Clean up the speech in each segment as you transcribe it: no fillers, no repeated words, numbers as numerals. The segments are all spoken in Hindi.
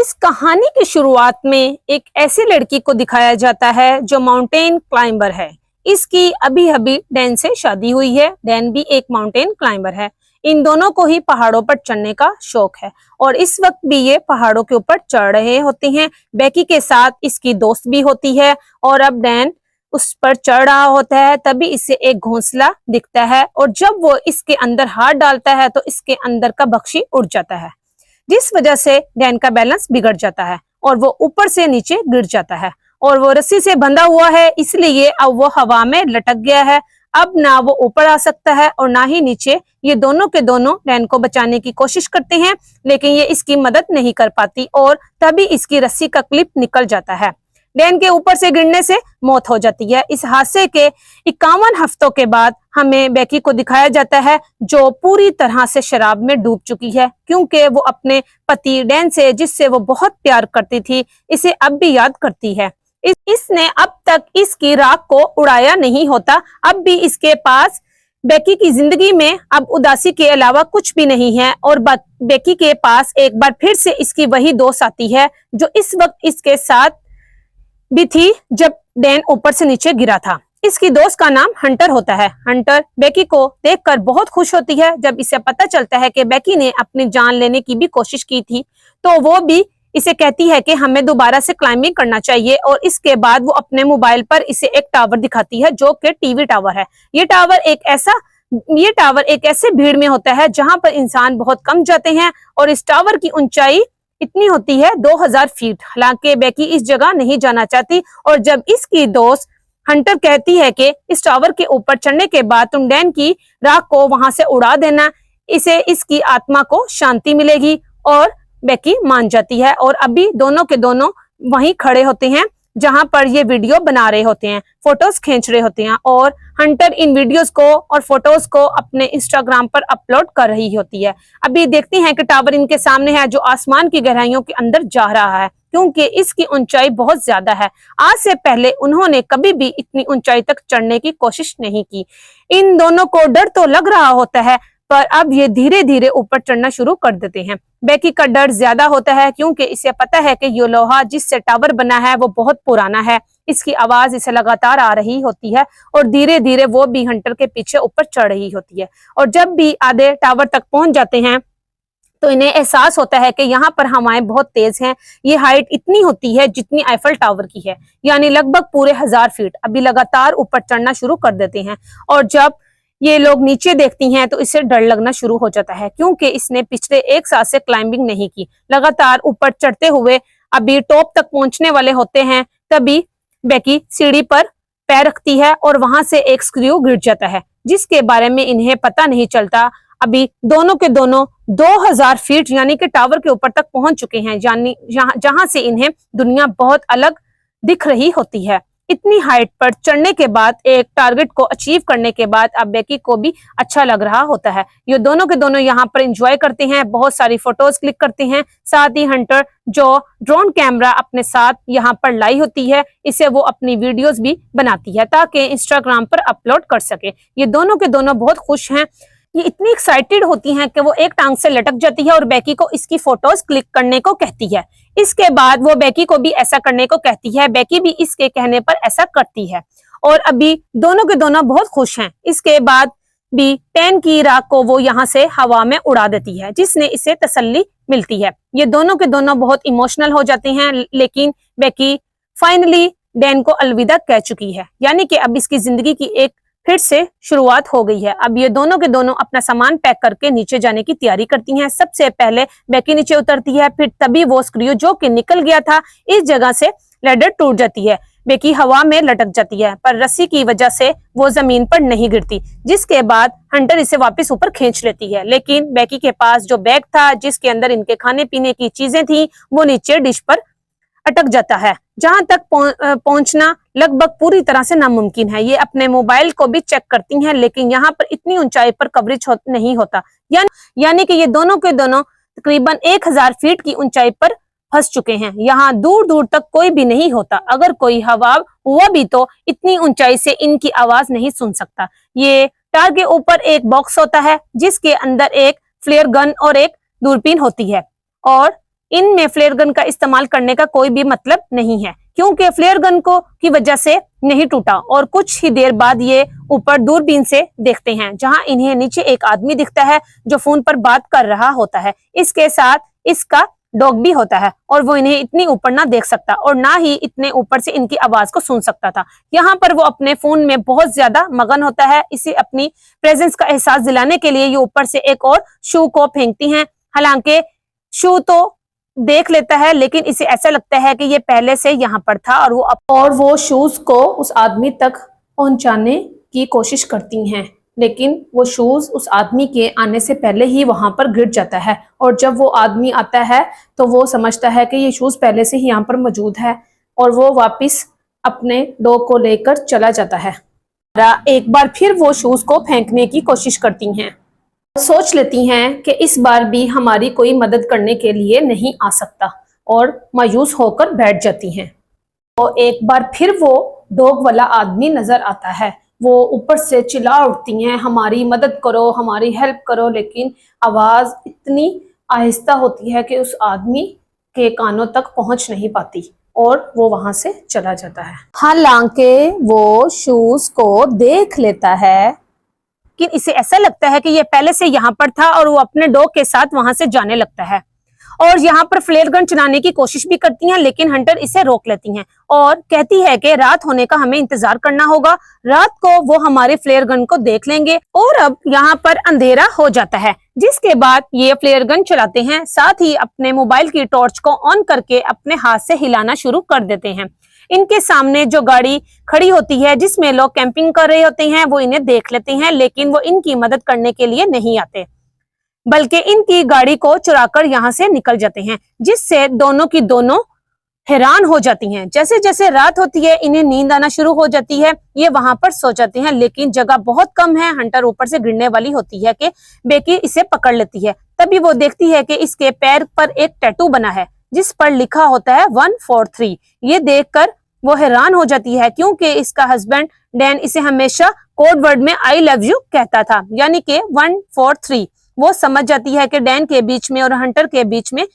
इस कहानी की शुरुआत में एक ऐसी लड़की को दिखाया जाता है जो माउंटेन क्लाइंबर है। इसकी अभी अभी डैन से शादी हुई है। डैन भी एक माउंटेन क्लाइंबर है। इन दोनों को ही पहाड़ों पर चढ़ने का शौक है और इस वक्त भी ये पहाड़ों के ऊपर चढ़ रहे होते हैं। बेकी के साथ इसकी दोस्त भी होती है और अब डैन उस पर चढ़ रहा होता है, तभी इसे एक घोंसला दिखता है और जब वो इसके अंदर हाथ डालता है तो इसके अंदर का बख्शी उड़ जाता है, जिस वजह से डैन का बैलेंस बिगड़ जाता है और वो ऊपर से नीचे गिर जाता है। और वो रस्सी से बंधा हुआ है, इसलिए अब वो हवा में लटक गया है। अब ना वो ऊपर आ सकता है और ना ही नीचे। ये दोनों के दोनों डैन को बचाने की कोशिश करते हैं, लेकिन ये इसकी मदद नहीं कर पाती और तभी इसकी रस्सी का क्लिप निकल जाता है। डैन के ऊपर से गिरने से मौत हो जाती है। इस हादसे के 51 हफ्तों के बाद हमें बेकी को दिखाया जाता है, जो पूरी तरह से शराब में डूब चुकी है, क्योंकि वो अपने पति डैन से, जिससे वो बहुत प्यार करती थी, इसे अब भी याद करती है। इसने अब तक इसकी राख को उड़ाया नहीं होता। अब भी इसके पास बेकी की जिंदगी में अब उदासी के अलावा कुछ भी नहीं है और बेकी के पास एक बार फिर से इसकी वही दोस्त आती है, जो इस वक्त इसके साथ भी थी जब डैन ऊपर से नीचे गिरा था। इसकी दोस्त का नाम हंटर होता है। हंटर बेकी को देखकर बहुत खुश होती है। जब इसे पता चलता है कि बेकी ने अपनी जान लेने की भी कोशिश की थी, तो वो भी इसे कहती है कि हमें दोबारा से क्लाइंबिंग करना चाहिए। और इसके बाद वो अपने मोबाइल पर इसे एक टावर दिखाती है, जो कि टीवी टावर है। ये टावर एक ऐसे भीड़ में होता है जहां पर इंसान बहुत कम जाते हैं और इस टावर की ऊंचाई इतनी होती है 2000 फीट। हालांकि बेकी इस जगह नहीं जाना चाहती और जब इसकी दोस्त हंटर कहती है कि इस टावर के ऊपर चढ़ने के बाद तुम डैन की राख को वहां से उड़ा देना, इसे इसकी आत्मा को शांति मिलेगी, और बेकी मान जाती है। और अभी दोनों के दोनों वहीं खड़े होते हैं जहां पर ये वीडियो बना रहे होते हैं, फोटोज खींच रहे होते हैं, और हंटर इन वीडियोस को और फोटोज को अपने इंस्टाग्राम पर अपलोड कर रही होती है। अभी देखते हैं कि टावर इनके सामने है, जो आसमान की गहराइयों के अंदर जा रहा है, क्योंकि इसकी ऊंचाई बहुत ज्यादा है। आज से पहले उन्होंने कभी भी इतनी ऊंचाई तक चढ़ने की कोशिश नहीं की। इन दोनों को डर तो लग रहा होता है, पर अब ये धीरे धीरे ऊपर चढ़ना शुरू कर देते हैं। बेकी का डर ज्यादा होता है, क्योंकि इसे पता है कि ये लोहा जिससे टावर बना है वो बहुत पुराना है। इसकी आवाज इसे लगातार आ रही होती है और धीरे धीरे वो भी हंटर के पीछे ऊपर चढ़ रही होती है। और जब भी आधे टावर तक पहुंच जाते हैं तो इन्हें एहसास होता है कि यहाँ पर हवाएं बहुत तेज हैं। ये हाइट इतनी होती है जितनी आईफल टावर की है, यानी लगभग पूरे 1000 फीट। अभी लगातार ऊपर चढ़ना शुरू कर देते हैं और जब ये लोग नीचे देखती हैं तो इसे डर लगना शुरू हो जाता है, क्योंकि इसने पिछले 1 साल से क्लाइंबिंग नहीं की। लगातार ऊपर चढ़ते हुए अभी टॉप तक पहुंचने वाले होते हैं, तभी बेकी सीढ़ी पर पैर रखती है और वहां से एक स्क्रू गिर जाता है, जिसके बारे में इन्हें पता नहीं चलता। अभी दोनों के दोनों 2000 फीट यानी कि टावर के ऊपर तक पहुंच चुके हैं, यानी जहां से इन्हें दुनिया बहुत अलग दिख रही होती है। इतनी हाइट पर चढ़ने के बाद, एक टारगेट को अचीव करने के बाद अब बेकी को भी अच्छा लग रहा होता है। ये दोनों के दोनों यहाँ पर एंजॉय करते हैं, बहुत सारी फोटोज क्लिक करते हैं। साथ ही हंटर, जो ड्रोन कैमरा अपने साथ यहाँ पर लाई होती है, इसे वो अपनी वीडियोस भी बनाती है ताकि इंस्टाग्राम पर अपलोड कर सके। ये दोनों के दोनों बहुत खुश हैं। ये इतनी एक्साइटेड होती हैं कि वो एक टांग से लटक जाती है और बेकी को इसकी फोटोज क्लिक करने को कहती है। इसके बाद वो बेकी को भी ऐसा करने को कहती है। बेकी भी इसके कहने पर ऐसा करती है और अभी दोनों के दोनों बहुत खुश हैं। इसके बाद भी डैन की राख को वो यहाँ से हवा में उड़ा देती है, जिसने इसे तसल्ली मिलती है। ये दोनों के दोनों बहुत इमोशनल हो जाते हैं, लेकिन बेकी फाइनली डैन को अलविदा कह चुकी है, यानी कि अब इसकी जिंदगी की एक फिर से शुरुआत हो गई है। अब ये दोनों के दोनों अपना सामान पैक करके नीचे जाने की तैयारी करती हैं। सबसे पहले बेकी नीचे उतरती है, फिर तभी वो स्क्रू जो कि निकल गया था इस जगह से लैडर टूट जाती है। बेकी हवा में लटक जाती है, पर रस्सी की वजह से वो जमीन पर नहीं गिरती, जिसके बाद हंटर इसे वापस ऊपर खींच लेती है। लेकिन बेकी के पास जो बैग था, जिसके अंदर इनके खाने पीने की चीजें थी, वो नीचे डिश पर अटक जाता है, जहां तक पहुंचना लगभग पूरी तरह से नामुमकिन है। ये अपने मोबाइल को भी चेक करती हैं, लेकिन यहाँ पर इतनी ऊंचाई पर कवरेज नहीं होता, यानी कि ये दोनों के दोनों तकरीबन 1000 फीट की ऊंचाई पर फंस चुके हैं। यहाँ दूर दूर तक कोई भी नहीं होता। अगर कोई हवा हुआ भी तो इतनी ऊंचाई से इनकी आवाज नहीं सुन सकता। ये टार के ऊपर एक बॉक्स होता है, जिसके अंदर एक फ्लेयर गन और एक दूरबीन होती है, और इनमें फ्लेयर गन का इस्तेमाल करने का कोई भी मतलब नहीं है, क्योंकि फ्लेयर गन को की वजह से नहीं टूटा। और कुछ ही देर बाद ये ऊपर दूरबीन से देखते हैं, जहां इन्हें नीचे एक आदमी दिखता है जो फोन पर बात कर रहा होता है। इसके साथ इसका डॉग भी होता है और वो इन्हें इतनी ऊपर ना देख सकता और ना ही इतने ऊपर से इनकी आवाज को सुन सकता था। यहाँ पर वो अपने फोन में बहुत ज्यादा मगन होता है। इसे अपनी प्रेजेंस का एहसास दिलाने के लिए ये ऊपर से एक और शू को फेंकती हैं। हालांकि शू तो देख लेता है, लेकिन इसे ऐसा लगता है कि ये पहले से यहाँ पर था और वो शूज को उस आदमी तक पहुंचाने की कोशिश करती हैं, लेकिन वो शूज उस आदमी के आने से पहले ही वहां पर गिर जाता है। और जब वो आदमी आता है तो वो समझता है कि ये शूज पहले से ही यहाँ पर मौजूद है और वो वापस अपने डॉग को लेकर चला जाता है। एक बार फिर वो शूज को फेंकने की कोशिश करती हैं, सोच लेती हैं कि इस बार भी हमारी कोई मदद करने के लिए नहीं आ सकता और मायूस होकर बैठ जाती हैं। तो एक बार फिर वो डॉग वाला आदमी नजर आता है। वो ऊपर से चिल्ला उठती हैं, हमारी मदद करो, हमारी हेल्प करो, लेकिन आवाज इतनी आहिस्ता होती है कि उस आदमी के कानों तक पहुंच नहीं पाती और वो वहां से चला जाता है। हालांकि वो शूज को देख लेता है, लेकिन इसे ऐसा लगता है कि ये पहले से यहाँ पर था और वो अपने डॉग के साथ वहां से जाने लगता है और यहाँ पर फ्लेयर गन चलाने की कोशिश भी करती हैं, लेकिन हंटर इसे रोक लेती हैं और कहती है कि रात होने का हमें इंतजार करना होगा, रात को वो हमारे फ्लेयर गन को देख लेंगे। और अब यहाँ पर अंधेरा हो जाता है, जिसके बाद ये फ्लेयर गन चलाते हैं, साथ ही अपने मोबाइल की टॉर्च को ऑन करके अपने हाथ से हिलाना शुरू कर देते हैं। इनके सामने जो गाड़ी खड़ी होती है जिसमें लोग कैंपिंग कर रहे होते हैं वो इन्हें देख लेते हैं, लेकिन वो इनकी मदद करने के लिए नहीं आते, बल्कि इनकी गाड़ी को चुराकर यहाँ से निकल जाते हैं, जिससे दोनों की दोनों हैरान हो जाती हैं। जैसे जैसे रात होती है इन्हें नींद आना शुरू हो जाती है, ये वहां पर सो जाते हैं, लेकिन जगह बहुत कम है। हंटर ऊपर से गिरने वाली होती है कि बेकी इसे पकड़ लेती है। तभी वो देखती है कि इसके पैर पर एक टैटू बना है जिस पर लिखा होता है 143। ये देखकर वो हैरान हो जाती है, क्योंकि इसका हस्बैंड डैन इसे हमेशा कोड वर्ड में आई लव यू कहता था, यानी कि 143। वो समझ जाती है कि डैन के बीच में और हंटर के बीच में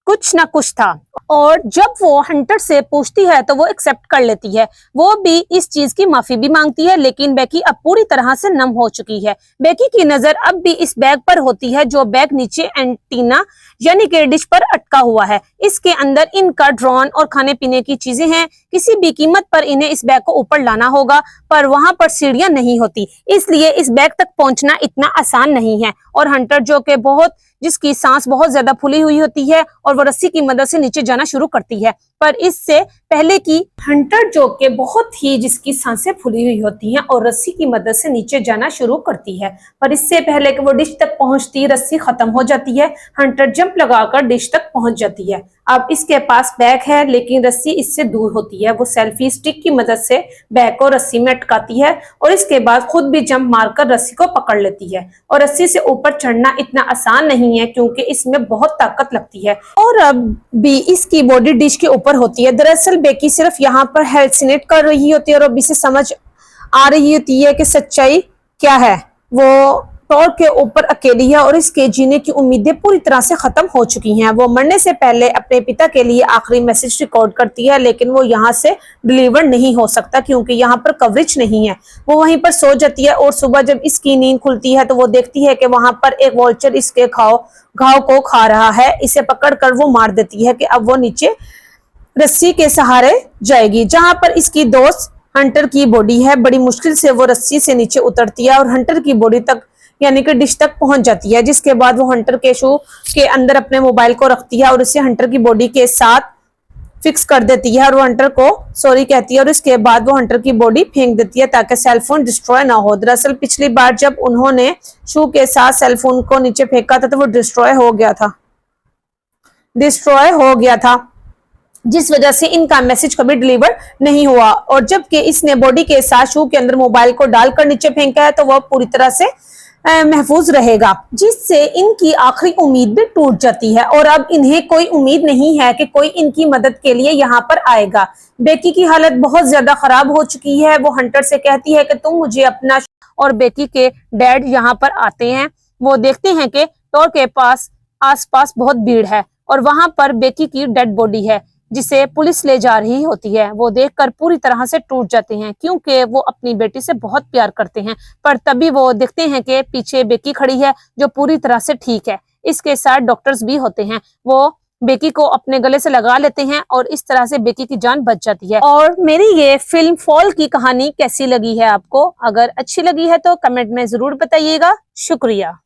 कुछ ना कुछ था, और जब वो हंटर से पूछती है तो वो एक्सेप्ट कर लेती है। वो भी इस चीज की माफी भी मांगती है, लेकिन बेकी अब पूरी तरह से नम हो चुकी है। बेकी की नजर अब भी इस बैग पर होती है, जो बैग नीचे एंटीना यानी कि डिश पर अटका हुआ है। इसके अंदर इनका ड्रोन और खाने पीने की चीजें हैं। किसी भी कीमत पर इन्हें इस बैग को ऊपर लाना होगा, पर वहां पर सीढ़ियां नहीं होती, इसलिए इस बैग तक पहुंचना इतना आसान नहीं है। और हंटर जो कि जिसकी सांस बहुत ज्यादा फूली हुई होती है और वो रस्सी की मदद से नीचे जाना शुरू करती है, पर इससे पहले कि हंटर जो कि बहुत ही जिसकी सांसें फूली हुई होती हैं और रस्सी की मदद से नीचे जाना शुरू करती है, पर इससे पहले कि वो डिश तक पहुंचती रस्सी खत्म हो जाती है। हंटर जंप लगाकर डिश तक पहुंच जाती है। अब इसके पास बैग है, लेकिन रस्सी इससे दूर होती है। वो सेल्फी स्टिक की मदद से बैग को रस्सी में अटकाती है और इसके बाद खुद भी जंप मारकर रस्सी को पकड़ लेती है। और रस्सी से ऊपर चढ़ना इतना आसान नहीं है, क्योंकि इसमें बहुत ताकत लगती है और अब भी इसकी बॉडी डिश के ऊपर होती है। दरअसल बेकी सिर्फ यहाँ पर हेल्सिनेट कर रही होती है और अभी से समझ आ रही होती है कि सच्चाई क्या है। वो टॉर के ऊपर अकेली है और इसके जीने की उम्मीदें पूरी तरह से खत्म हो चुकी हैं। वो मरने से पहले अपने पिता के लिए आखिरी मैसेज रिकॉर्ड करती है, लेकिन वो यहाँ से डिलीवर नहीं हो सकता क्योंकि यहाँ पर कवरेज नहीं है। वो वहीं पर सो जाती है और सुबह जब इसकी नींद खुलती है तो वो देखती है कि वहां पर एक वॉल्चर इसके घाव को खा रहा है। इसे पकड़कर वो मार देती है कि अब वो नीचे रस्सी के सहारे जाएगी, जहां पर इसकी दोस्त हंटर की बॉडी है। बड़ी मुश्किल से वो रस्सी से नीचे उतरती है और हंटर की बॉडी तक यानी कि डिश तक पहुंच जाती है, जिसके बाद वो हंटर के शू के अंदर अपने मोबाइल को रखती है और इसे हंटर की बॉडी के साथ फिक्स कर देती है और वो हंटर को सॉरी कहती है और इसके बाद वो हंटर की बॉडी फेंक देती है ताकि सेलफोन डिस्ट्रॉय ना हो। दरअसल पिछली बार जब उन्होंने शू के साथ सेलफोन को नीचे फेंका था तो वो डिस्ट्रॉय हो गया था, जिस वजह से इनका मैसेज कभी डिलीवर नहीं हुआ। और जबकि इसने बॉडी के साथ शू के अंदर मोबाइल को डालकर नीचे फेंका है तो वह पूरी तरह से महफूज रहेगा, जिससे इनकी आखिरी उम्मीद भी टूट जाती है और अब इन्हें कोई उम्मीद नहीं है कि कोई इनकी मदद के लिए यहाँ पर आएगा। बेकी की हालत बहुत ज्यादा खराब हो चुकी है। वो हंटर से कहती है कि तुम मुझे अपना, और बेकी के डैड यहाँ पर आते हैं। वो देखते हैं कि टॉर के पास आसपास बहुत भीड़ है और वहां पर बेकी की डेड बॉडी है जिसे पुलिस ले जा रही होती है। वो देखकर पूरी तरह से टूट जाते हैं क्योंकि वो अपनी बेटी से बहुत प्यार करते हैं। पर तभी वो देखते हैं कि पीछे बेकी खड़ी है जो पूरी तरह से ठीक है। इसके साथ डॉक्टर्स भी होते हैं। वो बेकी को अपने गले से लगा लेते हैं और इस तरह से बेकी की जान बच जाती है। और मेरी ये फिल्म फॉल की कहानी कैसी लगी है आपको? अगर अच्छी लगी है तो कमेंट में जरूर बताइएगा। शुक्रिया।